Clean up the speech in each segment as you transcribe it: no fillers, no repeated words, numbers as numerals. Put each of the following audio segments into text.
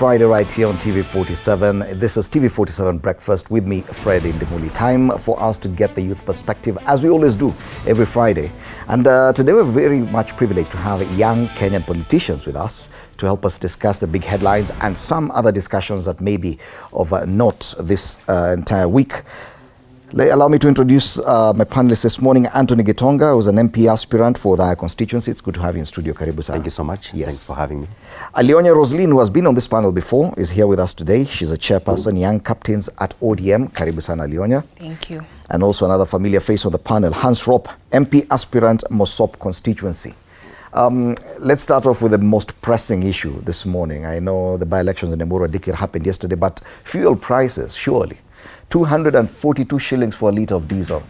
Friday right here on TV47. This is TV47 Breakfast with me, Fred Indimuli. Time for us to get the youth perspective, as we always do every Friday. And today we're very much privileged to have young Kenyan politicians with us to help us discuss the big headlines and some other discussions that may be of note this entire week. Allow me to introduce my panelists this morning. Antony Gitonga, who's an MP aspirant for the constituency. It's good to have you in studio. Karibu sana. Thank you so much. Yes. Thanks for having me. Alionya Roslin, who has been on this panel before, is here with us today. She's a chairperson, Young Captains at ODM. Karibu sana, Alionya. Thank you. And also another familiar face on the panel, Hans Rop, MP aspirant, Mosop constituency. Let's start off with the most pressing issue this morning. I know the by-elections in Emuru Dikir happened yesterday, but fuel prices, surely. 242 shillings for a litre of diesel.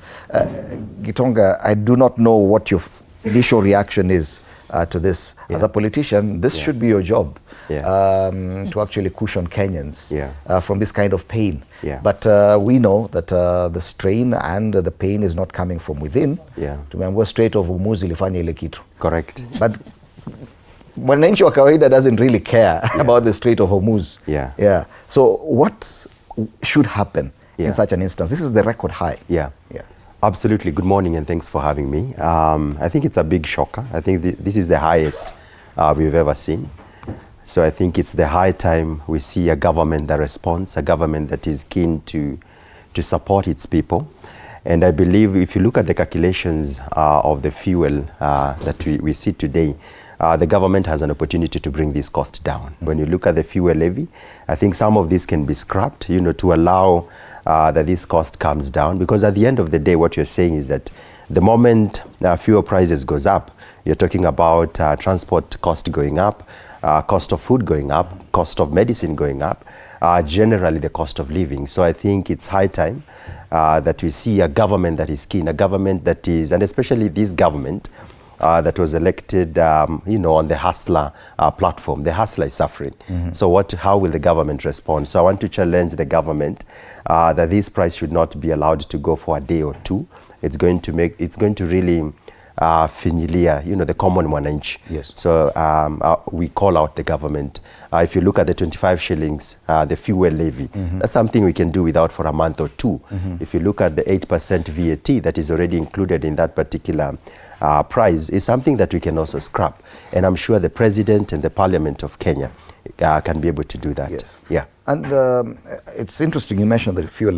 Gitonga, I do not know what your initial reaction is to this. Yeah. As a politician, this should be your job, to actually cushion Kenyans from this kind of pain. Yeah. But we know that the strain and the pain is not coming from within. Tumeambiwa Strait of Hormuz ilifanya ile kitu. Correct. But mwananchi wa kawaida doesn't really care about the Strait of Hormuz. So what should happen in such an instance? This is the record high. Absolutely. Good morning and thanks for having me. I think it's a big shocker. I think this is the highest we've ever seen. So I think it's the high time we see a government that responds, a government that is keen to support its people. And I believe if you look at the calculations of the fuel that we see today, the government has an opportunity to bring this cost down. When you look at the fuel levy, I think some of this can be scrapped, to allow that this cost comes down. Because at the end of the day, what you're saying is that the moment fuel prices goes up, you're talking about transport cost going up, cost of food going up, cost of medicine going up, generally the cost of living. So I think it's high time that we see a government that is keen, a government that is, and especially this government, that was elected, on the Hustler platform. The Hustler is suffering. So how will the government respond? So I want to challenge the government that this price should not be allowed to go for a day or two. It's going to really finyilia, the common mwananchi. Yes. So we call out the government. If you look at the 25 shillings, the fuel levy, that's something we can do without for a month or two. If you look at the 8% VAT that is already included in that particular price, is something that we can also scrap. And I'm sure the President and the Parliament of Kenya can be able to do that. Yes. And it's interesting you mentioned the fuel